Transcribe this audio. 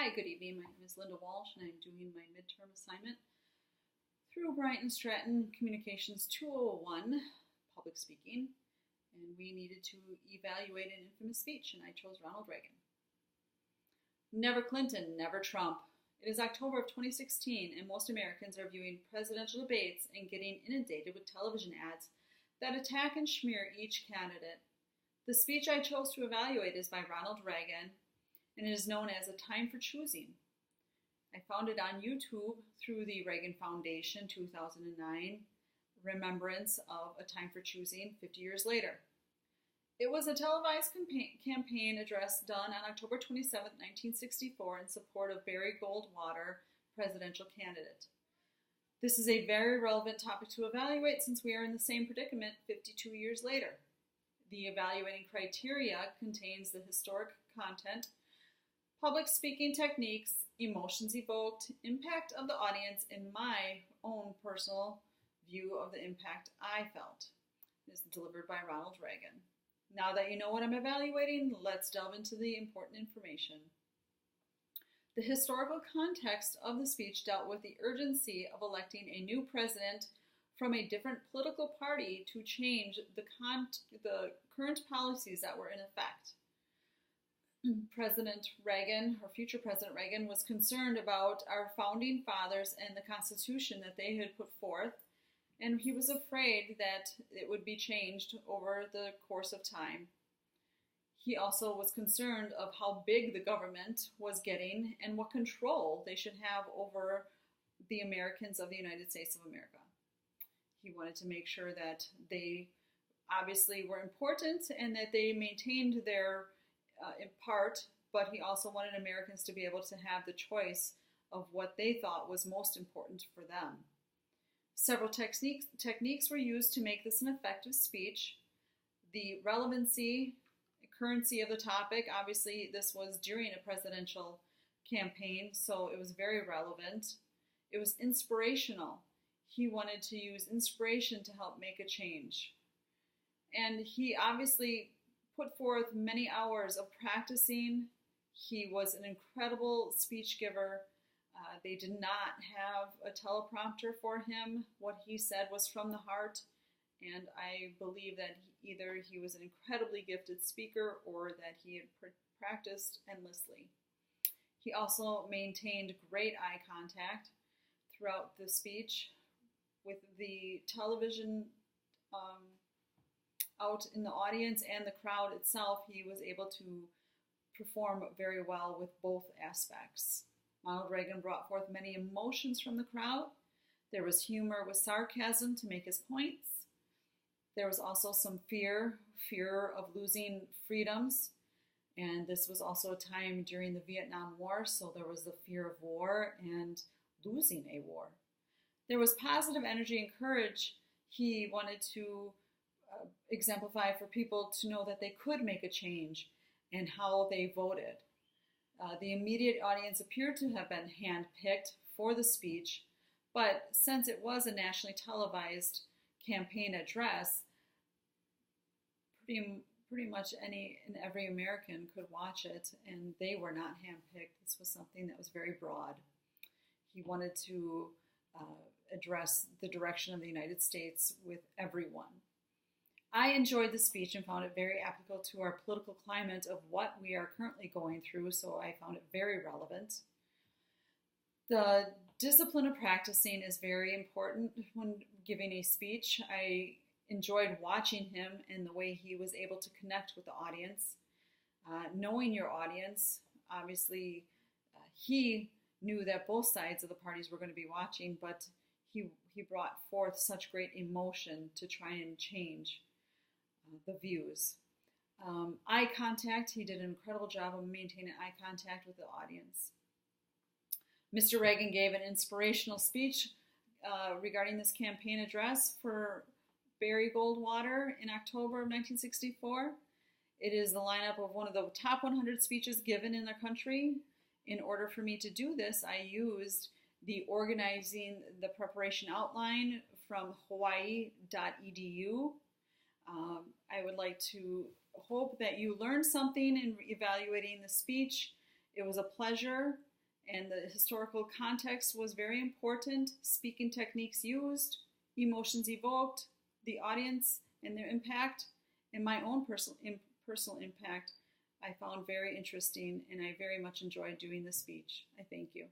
Hi, good evening. My name is Linda Walsh, and I'm doing my midterm assignment through Bryant and Stratton Communications 201, public speaking, and we needed to evaluate an infamous speech, and I chose Ronald Reagan. Never Clinton, never Trump. It is October of 2016, and most Americans are viewing presidential debates and getting inundated with television ads that attack and smear each candidate. The speech I chose to evaluate is by Ronald Reagan, and it is known as A Time for Choosing. I found it on YouTube through the Reagan Foundation 2009 remembrance of A Time for Choosing 50 years later. It was a televised campaign address done on October 27, 1964 in support of Barry Goldwater, presidential candidate. This is a very relevant topic to evaluate since we are in the same predicament 52 years later. The evaluating criteria contains the historic content, public speaking techniques, emotions evoked, impact of the audience, and my own personal view of the impact I felt. This is delivered by Ronald Reagan. Now that you know what I'm evaluating, let's delve into the important information. The historical context of the speech dealt with the urgency of electing a new president from a different political party to change the current policies that were in effect. President Reagan, or future President Reagan, was concerned about our founding fathers and the Constitution that they had put forth, and he was afraid that it would be changed over the course of time. He also was concerned of how big the government was getting and what control they should have over the Americans of the United States of America. He wanted to make sure that they obviously were important and that they maintained their in part, but he also wanted Americans to be able to have the choice of what they thought was most important for them. Several techniques were used to make this an effective speech. The relevancy, currency of the topic, obviously this was during a presidential campaign, so it was very relevant. It was inspirational. He wanted to use inspiration to help make a change. And he obviously put forth many hours of practicing. He was an incredible speech giver. They did not have a teleprompter for him. What he said was from the heart, and I believe that either he was an incredibly gifted speaker or that he had practiced endlessly. He also maintained great eye contact throughout the speech with the television out in the audience and the crowd itself. He was able to perform very well with both aspects. Ronald Reagan brought forth many emotions from the crowd. There was humor with sarcasm to make his points. There was also some fear of losing freedoms. And this was also a time during the Vietnam War, so there was the fear of war and losing a war. There was positive energy and courage. He wanted to exemplify for people to know that they could make a change and how they voted. The immediate audience appeared to have been handpicked for the speech, but since it was a nationally televised campaign address, pretty much any and every American could watch it, and they were not handpicked. This was something that was very broad. He wanted to address the direction of the United States with everyone. I enjoyed the speech and found it very applicable to our political climate of what we are currently going through, so I found it very relevant. The discipline of practicing is very important when giving a speech. I enjoyed watching him and the way he was able to connect with the audience. Knowing your audience, obviously he knew that both sides of the parties were going to be watching, but he brought forth such great emotion to try and change the views. Eye contact, he did an incredible job of maintaining eye contact with the audience. Mr. Reagan gave an inspirational speech regarding this campaign address for Barry Goldwater in October of 1964. It is the lineup of one of the top 100 speeches given in the country. In order for me to do this, I used the organizing the preparation outline from hawaii.edu. I would like to hope that you learned something in evaluating the speech. It was a pleasure. and the historical context was very important. Speaking techniques used, emotions evoked, the audience and their impact, and my own personal impact I found very interesting, and I very much enjoyed doing the speech. I thank you.